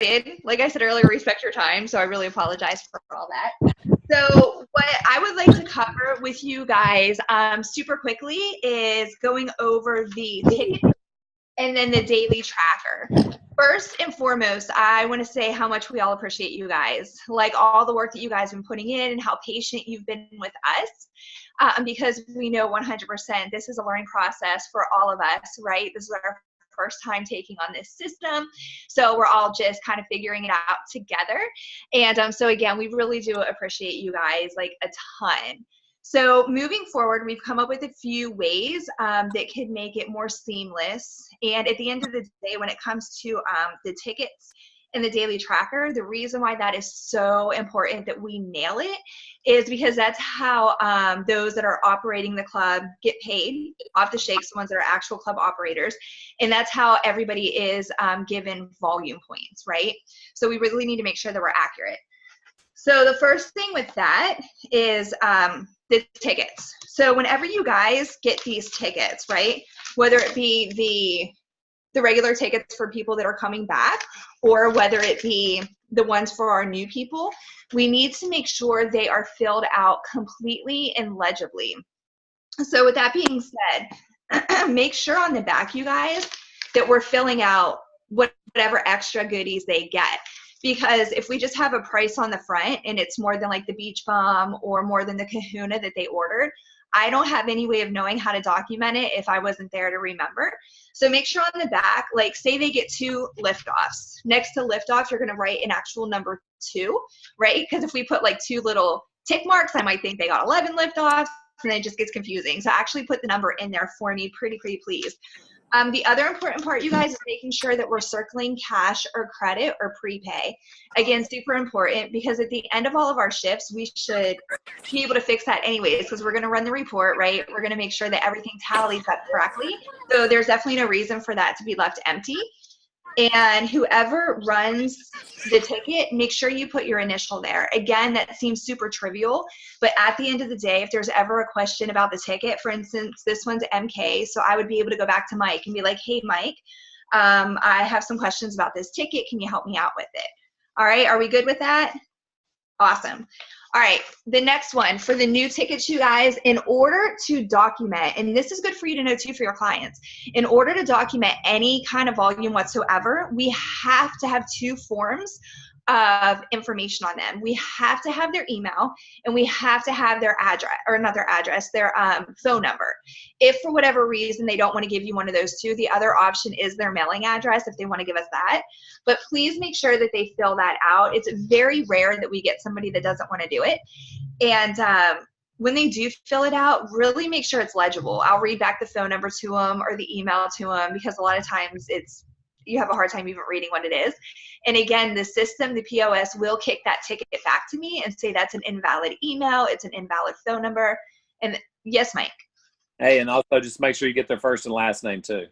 Like I said earlier, respect your time, so I really apologize for all that. So what I would like to cover with you guys super quickly is going over the ticket and then the daily tracker. First and foremost, I want to say how much we all appreciate you guys, like all the work that you guys have been putting in and how patient you've been with us, because we know 100% this is a learning process for all of us, right? This is our first time taking on this system, so we're all just kind of figuring it out together. And so again, we really do appreciate you guys like a ton. So moving forward, we've come up with a few ways that could make it more seamless. And at the end of the day, when it comes to the tickets and the daily tracker, the reason why that is so important that we nail it is because that's how those that are operating the club get paid off the shakes, the ones that are actual club operators. And that's how everybody is given volume points, right? So we really need to make sure that we're accurate. So the first thing with that is the tickets. So whenever you guys get these tickets, right, whether it be the regular tickets for people that are coming back or whether it be the ones for our new people, we need to make sure they are filled out completely and legibly. So with that being said, make sure on the back, you guys, that we're filling out whatever extra goodies they get. Because if we just have a price on the front and it's more than like the beach bum or more than the kahuna that they ordered, I don't have any way of knowing how to document it if I wasn't there to remember. So make sure on the back, like say they get 2 liftoffs. Next to liftoff, you're gonna write an actual number 2, right? Because if we put like 2 little tick marks, I might think they got 11 liftoffs and then it just gets confusing. So actually put the number in there for me, pretty please. The other important part, you guys, is making sure that we're circling cash or credit or prepay. Again, super important because at the end of all of our shifts, we should be able to fix that anyways because we're going to run the report, right? We're going to make sure that everything tallies up correctly. So there's definitely no reason for that to be left empty. And whoever runs the ticket, make sure you put your initial there. Again, that seems super trivial, but at the end of the day, if there's ever a question about the ticket, for instance, this one's MK, so I would be able to go back to Mike and be like, hey, Mike, I have some questions about this ticket. Can you help me out with it? All right, are we good with that? Awesome. All right, the next one for the new tickets, you guys, in order to document, and this is good for you to know too for your clients, in order to document any kind of volume whatsoever, we have to have 2 forms of information on them. We have to have their email and we have to have their address, or not their address, their phone number. If for whatever reason they don't want to give you one of those 2, the other option is their mailing address if they want to give us that. But please make sure that they fill that out. It's very rare that we get somebody that doesn't want to do it. And when they do fill it out, really make sure it's legible. I'll read back the phone number to them or the email to them because a lot of times you have a hard time even reading what it is. And again, the system, the POS, will kick that ticket back to me and say that's an invalid email, it's an invalid phone number. And yes, Mike. Hey, and also just make sure you get their first and last name too.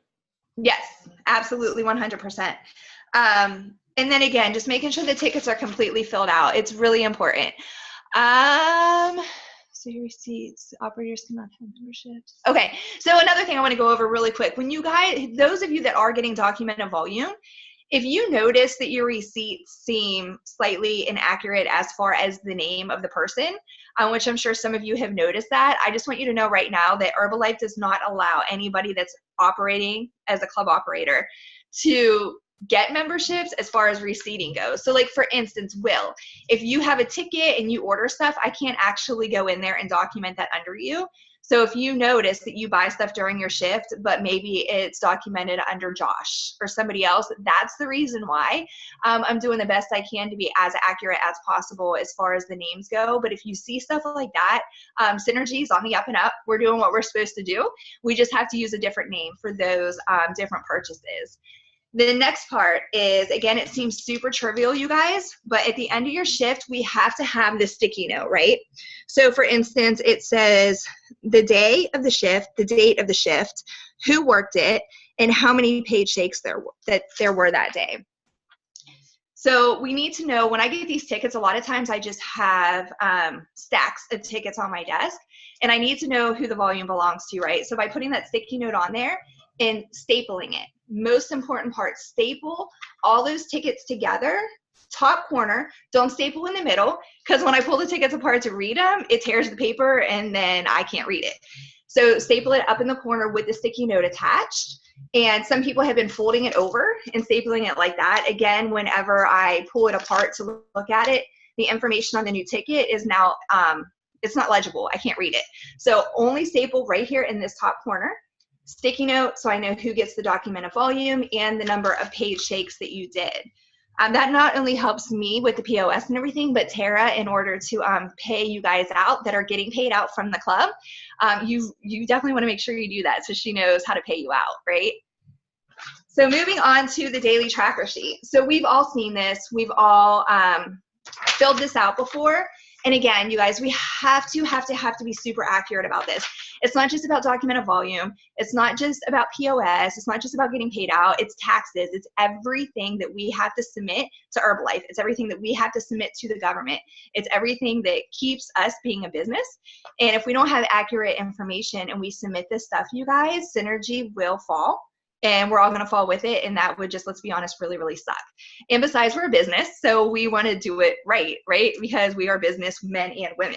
Yes, absolutely, 100%. And then again, just making sure the tickets are completely filled out. It's really important. So your receipts, operators cannot have memberships. Okay, so another thing I want to go over really quick. When you guys, those of you that are getting documented volume, if you notice that your receipts seem slightly inaccurate as far as the name of the person, which I'm sure some of you have noticed that, I just want you to know right now that Herbalife does not allow anybody that's operating as a club operator to get memberships as far as receipting goes. So like for instance, Will, if you have a ticket and you order stuff, I can't actually go in there and document that under you. So if you notice that you buy stuff during your shift, but maybe it's documented under Josh or somebody else, that's the reason why. I'm doing the best I can to be as accurate as possible as far as the names go. But if you see stuff like that, Synergy's on the up and up. We're doing what we're supposed to do. We just have to use a different name for those different purchases. The next part is, again, it seems super trivial, you guys, but at the end of your shift, we have to have the sticky note, right? So for instance, it says the day of the shift, the date of the shift, who worked it, and how many paid shakes there were that day. So we need to know, when I get these tickets, a lot of times I just have stacks of tickets on my desk, and I need to know who the volume belongs to, right? So by putting that sticky note on there and stapling it, most important part, staple all those tickets together, top corner, don't staple in the middle, because when I pull the tickets apart to read them, it tears the paper and then I can't read it. So staple it up in the corner with the sticky note attached. And some people have been folding it over and stapling it like that. Again, whenever I pull it apart to look at it, the information on the new ticket is now, it's not legible. I can't read it. So only staple right here in this top corner. Sticky note, so I know who gets the document of volume and the number of page shakes that you did. That not only helps me with the POS and everything, but Tara, in order to pay you guys out that are getting paid out from the club, you definitely want to make sure you do that so she knows how to pay you out, right? So moving on to the daily tracker sheet. So we've all seen this. We've all filled this out before. And again, you guys, we have to be super accurate about this. It's not just about documented volume. It's not just about POS. It's not just about getting paid out. It's taxes. It's everything that we have to submit to Herbalife. It's everything that we have to submit to the government. It's everything that keeps us being a business. And if we don't have accurate information and we submit this stuff, you guys, Synergy will fall. And we're all going to fall with it. And that would just, let's be honest, really, really suck. And besides, we're a business, so we want to do it right? Because we are business men and women.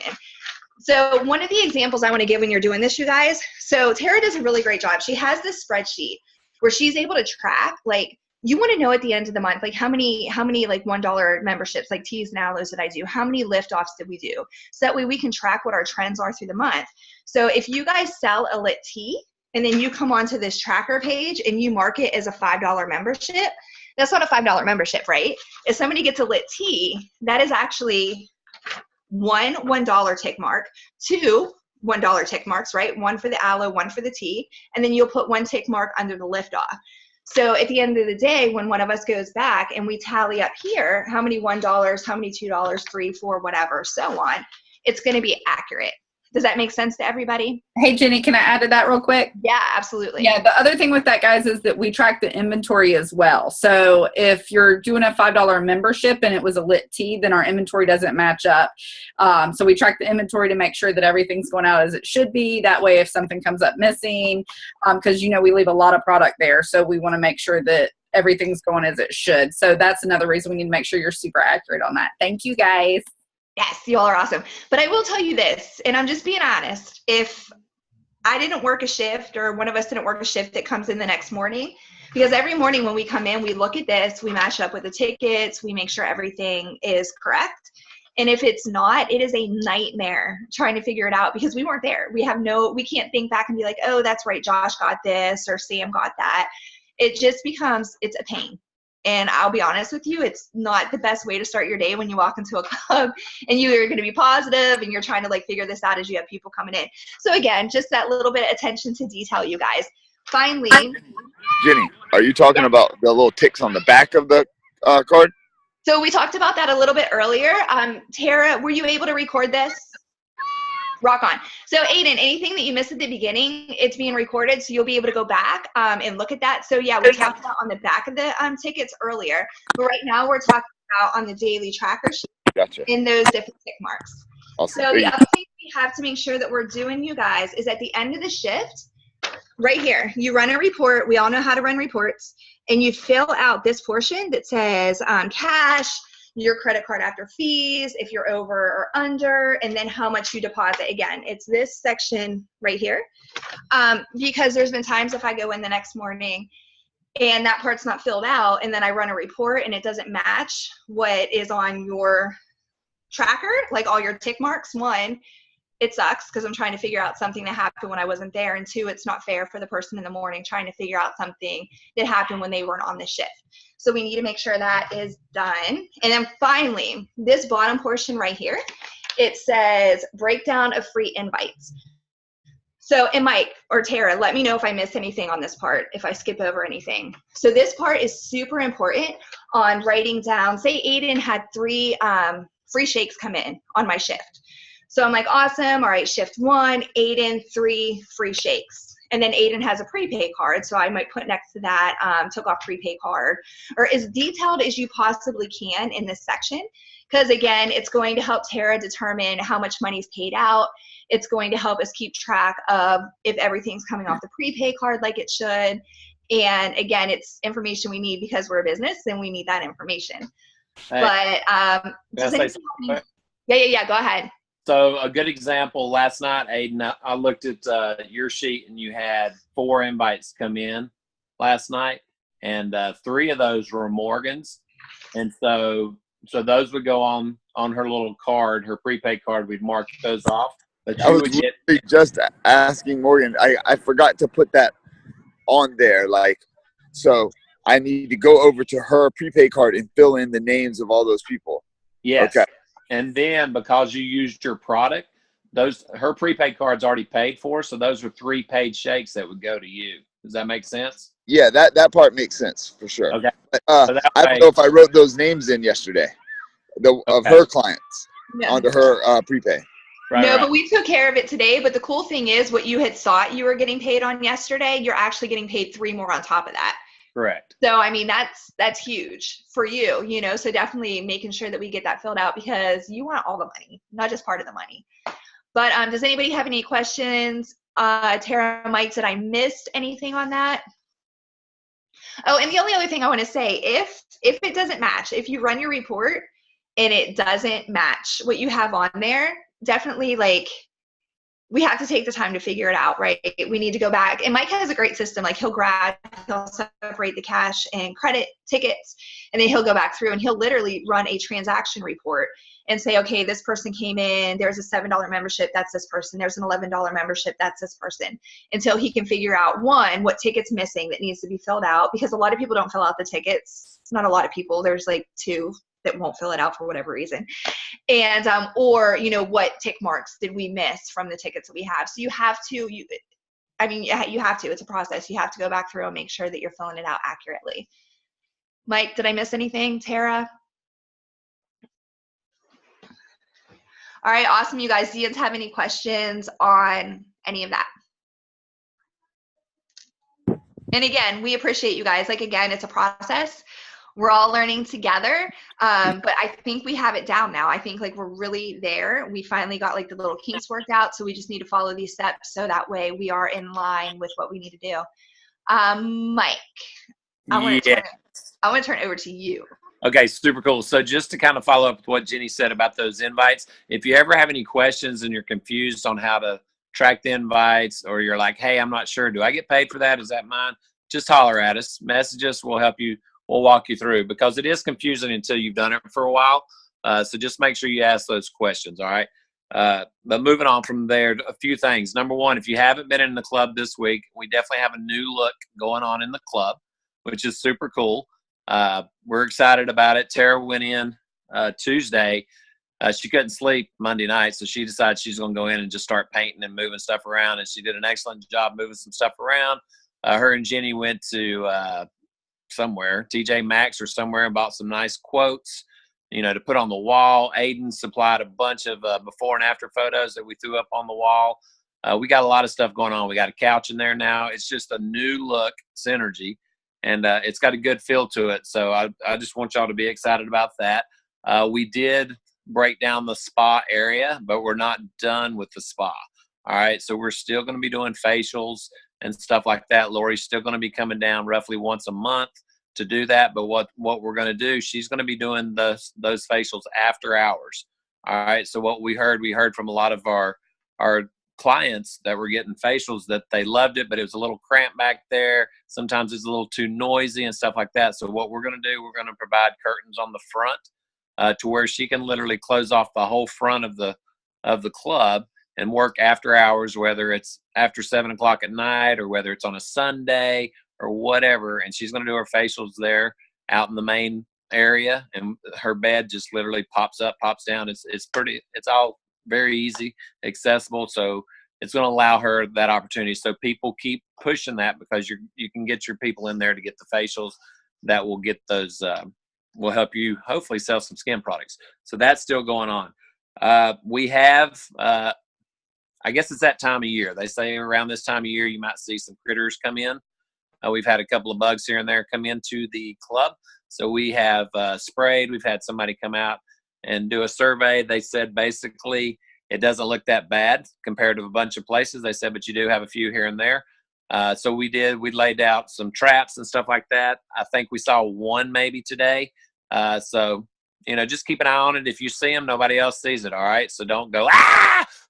So one of the examples I want to give when you're doing this, you guys, so Tara does a really great job. She has this spreadsheet where she's able to track, like, you want to know at the end of the month, like how many like $1 memberships, like teas and aloes that I do, how many liftoffs did we do? So that way we can track what our trends are through the month. So if you guys sell a lit tea, and then you come onto this tracker page and you mark it as a $5 membership, that's not a $5 membership, right? If somebody gets a lit tea, that is actually one $1 tick mark, two $1 tick marks, right? One for the aloe, one for the tea, and then you'll put one tick mark under the liftoff. So at the end of the day, when one of us goes back and we tally up here, how many $1, how many $2, $3, $4, whatever, so on, it's going to be accurate. Does that make sense to everybody? Hey, Jenny, can I add to that real quick? Yeah, absolutely. Yeah, the other thing with that, guys, is that we track the inventory as well. So if you're doing a $5 membership and it was a lit tea, then our inventory doesn't match up. So we track the inventory to make sure that everything's going out as it should be. That way, if something comes up missing, because, you know, we leave a lot of product there. So we want to make sure that everything's going as it should. So that's another reason we need to make sure you're super accurate on that. Thank you, guys. Yes, you all are awesome. But I will tell you this, and I'm just being honest, if I didn't work a shift or one of us didn't work a shift that comes in the next morning, because every morning when we come in, we look at this, we match up with the tickets, we make sure everything is correct. And if it's not, it is a nightmare trying to figure it out because we weren't there. We can't think back and be like, oh, that's right, Josh got this or Sam got that. It just becomes, it's a pain. And I'll be honest with you, it's not the best way to start your day when you walk into a club and you are going to be positive and you're trying to like figure this out as you have people coming in. So again, just that little bit of attention to detail, you guys. Finally. Jenny, are you talking about the little ticks on the back of the card? So we talked about that a little bit earlier. Tara, were you able to record this? Rock on. So Aiden, anything that you missed at the beginning, it's being recorded, so you'll be able to go back and look at that. So yeah, we talked about on the back of the tickets earlier, but right now we're talking about on the daily tracker sheet. Gotcha. In those different tick marks. Awesome. So the other thing we have to make sure that we're doing, you guys, is at the end of the shift, right here, you run a report. We all know how to run reports, and you fill out this portion that says cash, your credit card after fees, if you're over or under, and then how much you deposit. Again, it's this section right here, because there's been times if I go in the next morning and that part's not filled out, and then I run a report and it doesn't match what is on your tracker, like all your tick marks. One, it sucks because I'm trying to figure out something that happened when I wasn't there, and two, it's not fair for the person in the morning trying to figure out something that happened when they weren't on the shift. So we need to make sure that is done. And then finally, this bottom portion right here, it says breakdown of free invites. So, and Mike or Tara, let me know if I miss anything on this part, if I skip over anything. So this part is super important on writing down, say Aiden had 3 free shakes come in on my shift. So I'm like, awesome, all right, shift 1, Aiden, 3 free shakes. And then Aiden has a prepay card, so I might put next to that, took off prepay card, or as detailed as you possibly can in this section. Because again, it's going to help Tara determine how much money is paid out. It's going to help us keep track of if everything's coming off the prepay card like it should. And again, it's information we need because we're a business and we need that information. Hey, But can does I anybody say have something? any- yeah, go ahead. So a good example last night, Aiden, I looked at your sheet and you had 4 invites come in last night, and 3 of those were Morgan's, and so those would go on her little card, her prepaid card. We'd mark those off, but I you was would get literally just asking Morgan. I forgot to put that on there. Like, so I need to go over to her prepaid card and fill in the names of all those people. yes. Okay. And then because you used your product, her prepaid card's already paid for, so those are 3 paid shakes that would go to you. Does that make sense? Yeah, that part makes sense for sure. Okay. But, So that I don't way, know if I wrote those names in yesterday, of okay. her clients No. onto her prepay. Right, No, right. but we took care of it today. But the cool thing is what you had thought you were getting paid on yesterday, you're actually getting paid 3 more on top of that. Correct. So, I mean, that's huge for you, so definitely making sure that we get that filled out because you want all the money, not just part of the money. But does anybody have any questions? Tara, Mike, did I miss anything on that? Oh, and the only other thing I want to say, if it doesn't match, if you run your report and it doesn't match what you have on there, definitely we have to take the time to figure it out, right? We need to go back. And Mike has a great system. Like he'll separate the cash and credit tickets, and then he'll go back through and he'll literally run a transaction report and say, okay, this person came in, there's a $7 membership, that's this person. There's an $11 membership, that's this person. Until he can figure out, one, what ticket's missing that needs to be filled out, because a lot of people don't fill out the tickets. Not a lot of people. There's like 2 that won't fill it out for whatever reason. And or what tick marks did we miss from the tickets that we have. So you have to you have to, it's a process. You have to go back through and make sure that you're filling it out accurately. Mike, did I miss anything? Tara? All right, awesome. You guys, do you have any questions on any of that? And again, we appreciate you guys. Again, it's a process. We're all learning together, but I think we have it down now. I think we're really there. We finally got the little kinks worked out, so we just need to follow these steps so that way we are in line with what we need to do. Mike, I want to turn it over to you. Okay, super cool. So just to kind of follow up with what Jenny said about those invites, if you ever have any questions and you're confused on how to track the invites, or you're like, hey, I'm not sure, do I get paid for that? Is that mine? Just holler at us, message us, we'll help you. We'll walk you through, because it is confusing until you've done it for a while. So just make sure you ask those questions, all right? But moving on from there, a few things. Number one, if you haven't been in the club this week, we definitely have a new look going on in the club, which is super cool. We're excited about it. Tara went in Tuesday. She couldn't sleep Monday night, so she decided she's going to go in and just start painting and moving stuff around, and she did an excellent job moving some stuff around. Her and Jenny went to somewhere, TJ Maxx or somewhere, and bought some nice quotes, to put on the wall. Aiden supplied a bunch of before and after photos that we threw up on the wall. We got a lot of stuff going on. We got a couch in there now. It's just a new look Synergy, and it's got a good feel to it. So I just want y'all to be excited about that. We did break down the spa area, but we're not done with the spa. All right, so we're still going to be doing facials and stuff like that. Lori's still going to be coming down roughly once a month to do that. But what we're going to do, she's going to be doing those facials after hours. All right. So what we heard from a lot of our clients that were getting facials that they loved it, but it was a little cramped back there. Sometimes it's a little too noisy and stuff like that. So what we're going to do, we're going to provide curtains on the front to where she can literally close off the whole front of the club and work after hours, whether it's after 7 o'clock at night or whether it's on a Sunday or whatever. And she's going to do her facials there out in the main area, and her bed just literally pops up, pops down. It's all very easy, accessible. So it's going to allow her that opportunity. So people keep pushing that, because you can get your people in there to get the facials that will get those, will help you hopefully sell some skin products. So that's still going on. We have, I guess it's that time of year. They say around this time of year, you might see some critters come in. We've had a couple of bugs here and there come into the club. So we have sprayed. We've had somebody come out and do a survey. They said basically it doesn't look that bad compared to a bunch of places. They said, but you do have a few here and there. So we laid out some traps and stuff like that. I think we saw one maybe today. So, just keep an eye on it. If you see them, nobody else sees it. All right. So don't go,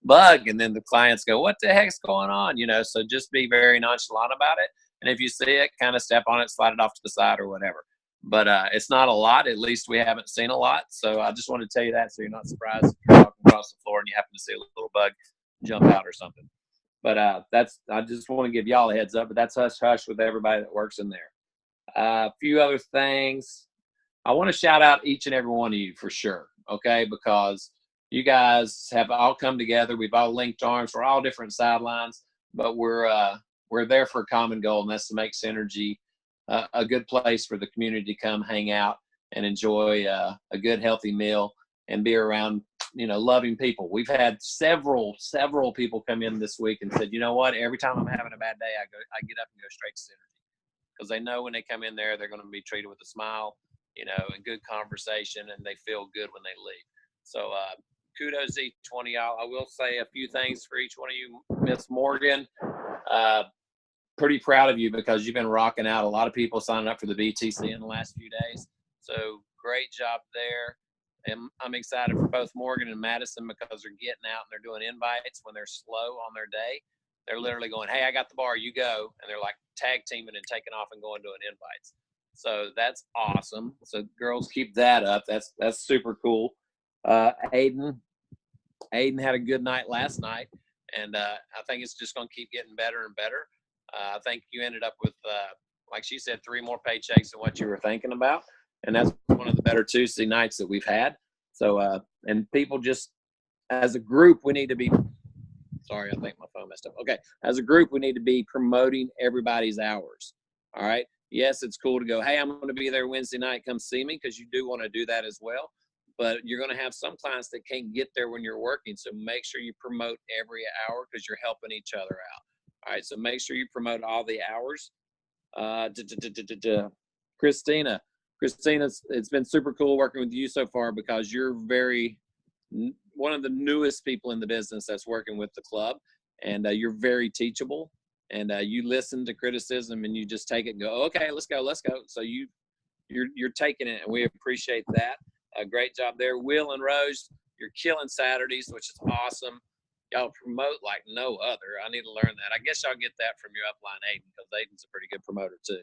bug. And then the clients go, what the heck's going on? So just be very nonchalant about it. And if you see it, kind of step on it, slide it off to the side or whatever. But it's not a lot. At least we haven't seen a lot. So I just wanted to tell you that so you're not surprised if you're walking across the floor and you happen to see a little bug jump out or something. But I just want to give y'all a heads up. But that's hush hush with everybody that works in there. A few other things. I want to shout out each and every one of you for sure, okay? Because you guys have all come together. We've all linked arms. We're all different sidelines, but we're there for a common goal, and that's to make Synergy a good place for the community to come hang out and enjoy a good, healthy meal and be around, loving people. We've had several people come in this week and said, you know what? Every time I'm having a bad day, I get up and go straight to Synergy because they know when they come in there, they're going to be treated with a smile, and good conversation, and they feel good when they leave. So kudos to each one of y'all. I will say a few things for each one of you. Miss Morgan, pretty proud of you because you've been rocking out. A lot of people signing up for the BTC in the last few days. So great job there. And I'm excited for both Morgan and Madison because they're getting out and they're doing invites when they're slow on their day. They're literally going, hey, I got the bar, you go. And they're like tag teaming and taking off and going doing invites. So that's awesome. So girls, keep that up. That's super cool. Aiden had a good night last night, and I think it's just going to keep getting better and better. I think you ended up with, like she said, 3 more paychecks than what you were thinking about, and that's one of the better Tuesday nights that we've had. So, and people just, as a group, we need to be. Sorry, I think my phone messed up. Okay, as a group, we need to be promoting everybody's hours. All right. Yes, it's cool to go, hey, I'm going to be there Wednesday night. Come see me, because you do want to do that as well. But you're going to have some clients that can't get there when you're working. So make sure you promote every hour because you're helping each other out. All right. So make sure you promote all the hours. Christina, it's been super cool working with you so far because you're one of the newest people in the business that's working with the club, and you're very teachable. And you listen to criticism and you just take it and go, okay, let's go. So you're taking it, and we appreciate that. Great job there. Will and Rose, you're killing Saturdays, which is awesome. Y'all promote like no other. I need to learn that. I guess y'all get that from your upline, Aiden, because Aiden's a pretty good promoter too.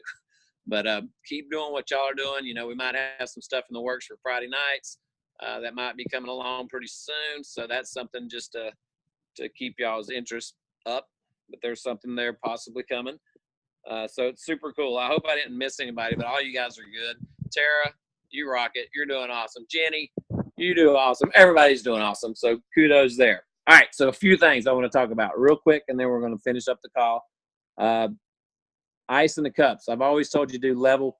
But keep doing what y'all are doing. We might have some stuff in the works for Friday nights that might be coming along pretty soon. So that's something just to keep y'all's interest up. But there's something there possibly coming. So it's super cool. I hope I didn't miss anybody, but all you guys are good. Tara, you rock it. You're doing awesome. Jenny, you do awesome. Everybody's doing awesome. So kudos there. All right. So a few things I want to talk about real quick, and then we're going to finish up the call. Ice in the cups. I've always told you to do level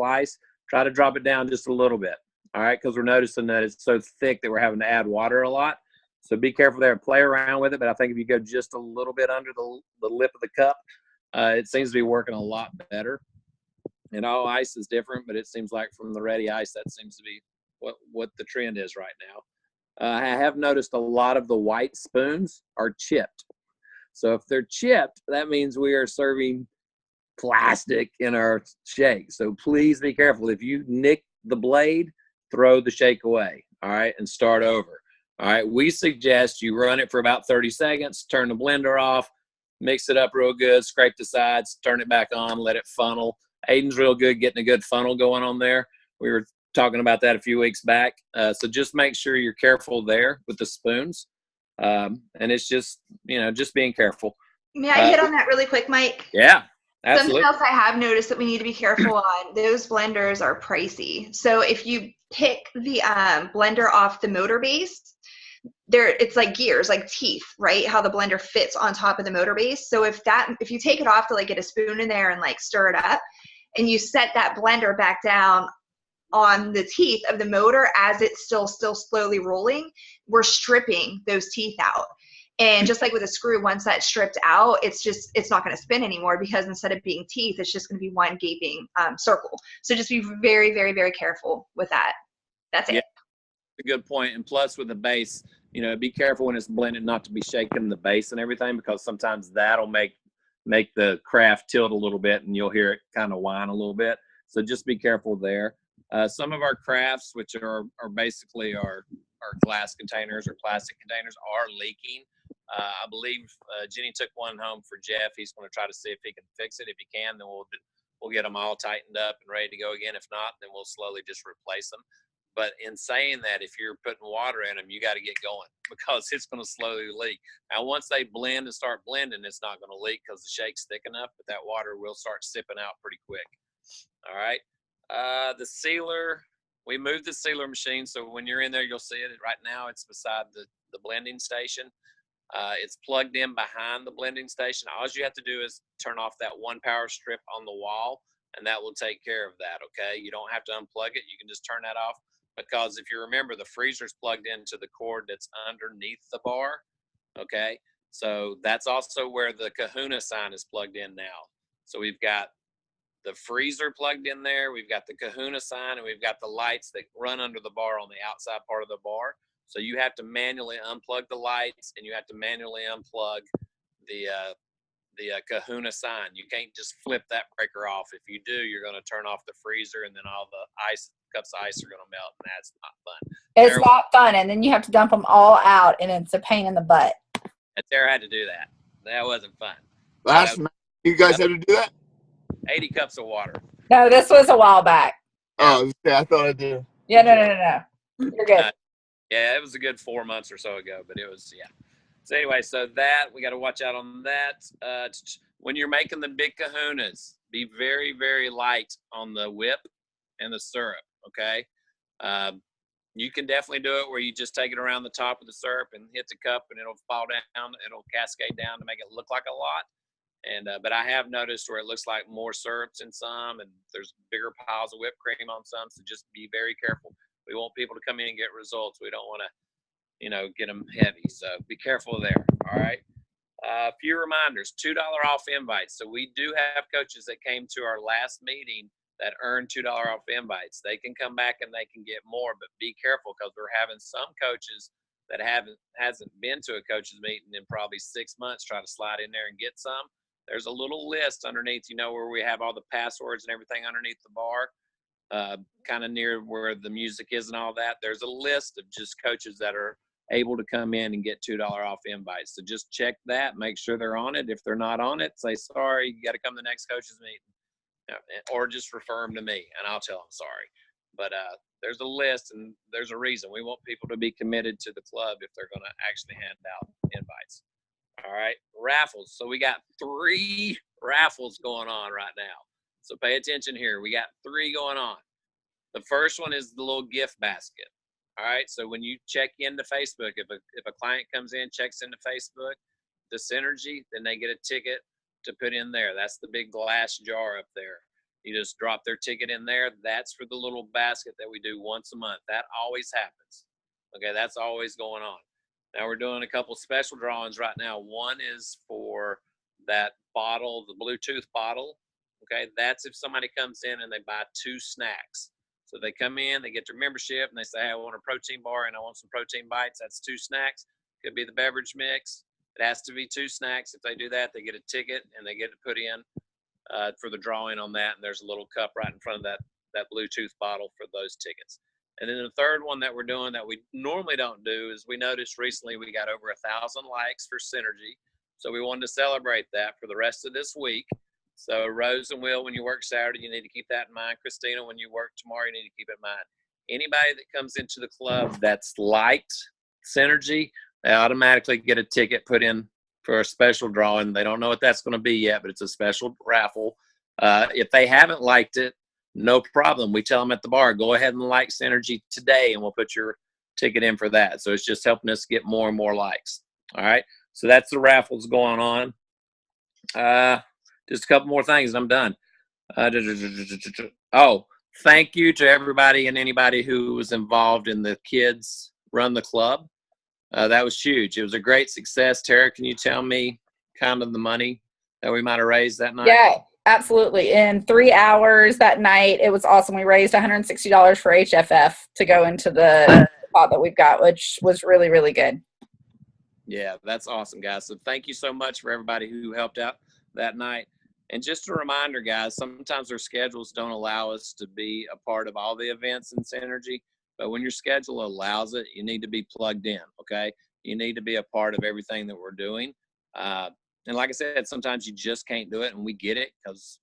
ice. Try to drop it down just a little bit. All right. Because we're noticing that it's so thick that we're having to add water a lot. So be careful there and play around with it. But I think if you go just a little bit under the lip of the cup, it seems to be working a lot better. And all ice is different, but it seems like from the ready ice, that seems to be what the trend is right now. I have noticed a lot of the white spoons are chipped. So if they're chipped, that means we are serving plastic in our shake. So please be careful. If you nick the blade, throw the shake away, all right, and start over. All right, we suggest you run it for about 30 seconds, turn the blender off, mix it up real good, scrape the sides, turn it back on, let it funnel. Aiden's real good getting a good funnel going on there. We were talking about that a few weeks back. So just make sure you're careful there with the spoons. And it's just, just being careful. May I hit on that really quick, Mike? Yeah, absolutely. Something else I have noticed that we need to be careful on, those blenders are pricey. So if you pick the blender off the motor base, it's like gears, like teeth, right? How the blender fits on top of the motor base. So if you take it off to like get a spoon in there and like stir it up, and you set that blender back down on the teeth of the motor as it's still slowly rolling, we're stripping those teeth out. And just like with a screw, once that's stripped out, it's not going to spin anymore, because instead of being teeth, it's just going to be one gaping circle. So just be very, very, very careful with that. That's it. Yeah, a good point. And plus with the base, be careful when it's blended not to be shaking the base and everything, because sometimes that'll make make the craft tilt a little bit, and you'll hear it kind of whine a little bit. So just be careful there. Some of our crafts, which are basically our glass containers or plastic containers, are leaking. I believe Jenny took one home for Jeff. He's going to try to see if he can fix it. If he can, then we'll get them all tightened up and ready to go again. If not, then we'll slowly just replace them. But in saying that, if you're putting water in them, you got to get going because it's going to slowly leak. Now, once they blend and start blending, it's not going to leak because the shake's thick enough, but that water will start sipping out pretty quick. All right. The sealer, we moved the sealer machine. So when you're in there, you'll see it. Right now, it's beside the blending station. It's plugged in behind the blending station. All you have to do is turn off that one power strip on the wall, and that will take care of that, okay? You don't have to unplug it. You can just turn that off because if you remember, the freezer's plugged into the cord that's underneath the bar, okay? So that's also where the Kahuna sign is plugged in now. So we've got the freezer plugged in there. We've got the Kahuna sign, and we've got the lights that run under the bar on the outside part of the bar. So you have to manually unplug the lights, and you have to manually unplug the Kahuna sign. You can't just flip that breaker off. If you do, you're going to turn off the freezer, and then all the cups of ice are going to melt, and that's not fun. It's not fun, and then you have to dump them all out, and it's a pain in the butt. Tara had to do that. That wasn't fun. Last night, you guys had to do that? 80 cups of water. No, this was a while back. Oh, yeah, I thought I did. Yeah, no. You're good. Yeah, it was a good 4 months or so ago, but it was, yeah. So anyway, so that, we got to watch out on that. When you're making the big Kahunas, be very, very light on the whip and the syrup, okay? You can definitely do it where you just take it around the top of the syrup and hit the cup, and it'll fall down. It'll cascade down to make it look like a lot. And but I have noticed where it looks like more syrups in some, and there's bigger piles of whipped cream on some. So just be very careful. We want people to come in and get results. We don't want to, get them heavy. So be careful there. All right. A few reminders: $2 off invites. So we do have coaches that came to our last meeting that earned $2 off invites. They can come back and they can get more, but be careful because we're having some coaches that hasn't been to a coaches meeting in probably 6 months try to slide in there and get some. There's a little list underneath, where we have all the passwords and everything underneath the bar, kind of near where the music is and all that. There's a list of just coaches that are able to come in and get $2 off invites. So just check that, make sure they're on it. If they're not on it, say, sorry, you got to come to the next coaches meeting, or just refer them to me and I'll tell them sorry. But there's a list and there's a reason. We want people to be committed to the club if they're going to actually hand out invites. All right, raffles. So we got 3 raffles going on right now. So pay attention here. We got 3 going on. The first one is the little gift basket. All right, so when you check into Facebook, if a client comes in, checks into Facebook, the Synergy, then they get a ticket to put in there. That's the big glass jar up there. You just drop their ticket in there. That's for the little basket that we do once a month. That always happens. Okay, that's always going on. Now we're doing a couple special drawings right now. One is for that bottle, the Bluetooth bottle. Okay, that's if somebody comes in and they buy 2 snacks. So they come in, they get their membership, and they say, hey, I want a protein bar and I want some protein bites. That's 2 snacks. Could be the beverage mix. It has to be 2 snacks. If they do that, they get a ticket and they get it put in for the drawing on that. And there's a little cup right in front of that Bluetooth bottle for those tickets. And then the third one that we're doing that we normally don't do is we noticed recently we got over 1,000 likes for Synergy. So we wanted to celebrate that for the rest of this week. So Rose and Will, when you work Saturday, you need to keep that in mind. Christina, when you work tomorrow, you need to keep it in mind. Anybody that comes into the club that's liked Synergy, they automatically get a ticket put in for a special drawing. They don't know what that's going to be yet, but it's a special raffle. If they haven't liked it, no problem. We tell them at the bar, go ahead and like Synergy today, and we'll put your ticket in for that. So it's just helping us get more and more likes. All right. So that's the raffles going on. Just a couple more things and I'm done. Oh, thank you to everybody and anybody who was involved in the Kids Run the Club. That was huge. It was a great success. Tara, can you tell me kind of the money that we might have raised that night? Yeah, absolutely. In 3 hours that night, it was awesome. We raised $160 for HFF to go into the pot that we've got, which was really, really good. Yeah, that's awesome, guys. So thank you so much for everybody who helped out. that night. And just a reminder, guys, sometimes our schedules don't allow us to be a part of all the events in Synergy, but when your schedule allows it, you need to be plugged in, okay? You need to be a part of everything that we're doing. And like I said, sometimes you just can't do it, and we get it because,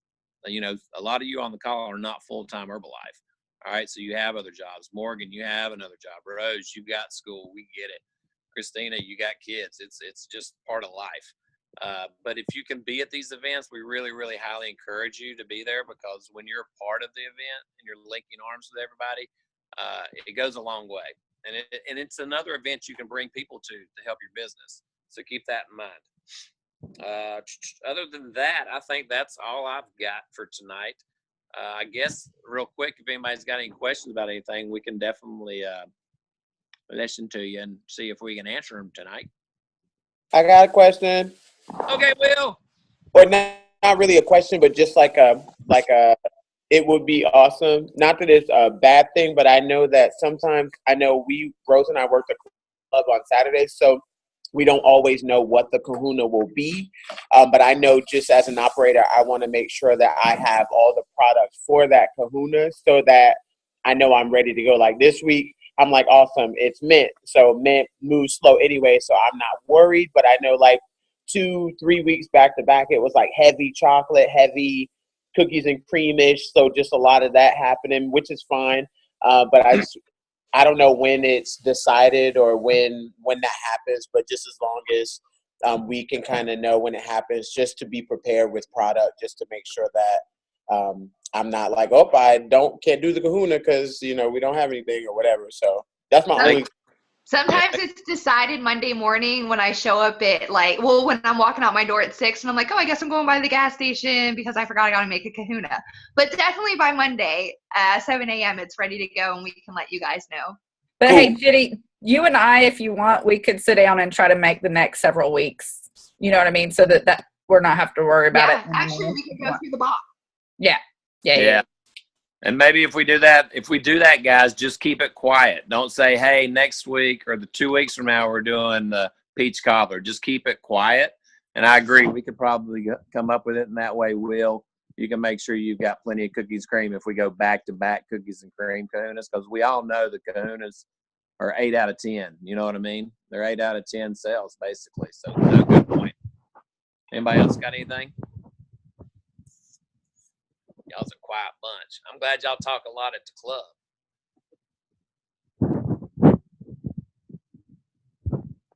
you know, a lot of you on the call are not full-time Herbalife. All right, so you have other jobs. Morgan, you have another job. Rose, you've got school. We get it. Christina, you got kids. It's just part of life. But if you can be at these events, we really, really highly encourage you to be there, because when you're a part of the event and you're linking arms with everybody, it goes a long way. And it's another event you can bring people to help your business. So keep that in mind. Other than that, I think that's all I've got for tonight. I guess real quick, if anybody's got any questions about anything, we can definitely listen to you and see if we can answer them tonight. I got a question. Okay, Will. Or not really a question, but just like a it would be awesome. Not that it's a bad thing, but I know that sometimes Rose and I work the club on Saturdays, so we don't always know what the kahuna will be. But I know just as an operator, I want to make sure that I have all the products for that kahuna so that I know I'm ready to go. Like this week, I'm like, awesome, it's mint. So mint moves slow anyway, so I'm not worried. But I know like 2-3 weeks back to back, it was like heavy chocolate, heavy cookies and creamish. So just a lot of that happening, which is fine. But I don't know when it's decided or when that happens, but just as long as we can kind of know when it happens, just to be prepared with product, just to make sure that I'm not like, oh, can't do the kahuna because, you know, we don't have anything or whatever. So that's my only. Sometimes it's decided Monday morning when I show up at when I'm walking out my door at 6 and I'm like, oh, I guess I'm going by the gas station because I forgot I got to make a kahuna. But definitely by Monday, 7 a.m., it's ready to go and we can let you guys know. But hey, Jenny, you and I, if you want, we could sit down and try to make the next several weeks. You know what I mean? So that we're not have to worry about it. Actually, we could go through the box. Yeah. And maybe if we do that, guys, just keep it quiet. Don't say, hey, next week or the 2 weeks from now, we're doing the peach cobbler. Just keep it quiet. And I agree. We could probably come up with it in that way, Will. You can make sure you've got plenty of cookies cream if we go back-to-back cookies and cream kahunas, because we all know the kahunas are 8 out of 10. You know what I mean? They're 8 out of 10 sales, basically. So no, good point. Anybody else got anything? Y'all's a quiet bunch. I'm glad y'all talk a lot at the club.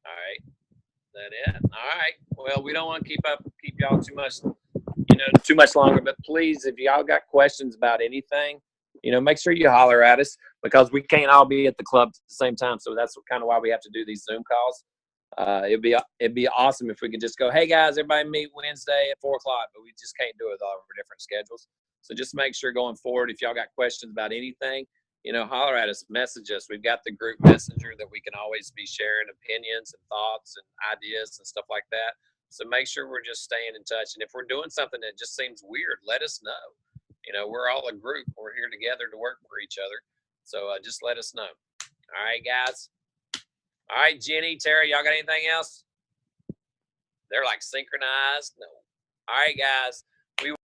All right. Is that it? All right. Well, we don't want to keep y'all too much longer, but please, if y'all got questions about anything, make sure you holler at us, because we can't all be at the club at the same time. So that's kind of why we have to do these Zoom calls. It'd be awesome if we could just go, hey guys, everybody meet Wednesday at 4:00, but we just can't do it with all of our different schedules. So just make sure going forward, if y'all got questions about anything, holler at us, message us. We've got the group messenger that we can always be sharing opinions and thoughts and ideas and stuff like that. So make sure we're just staying in touch. And if we're doing something that just seems weird, let us know. We're all a group. We're here together to work for each other. So just let us know. All right, guys. All right, Jenny, Tara, y'all got anything else? They're like synchronized. No. All right, guys.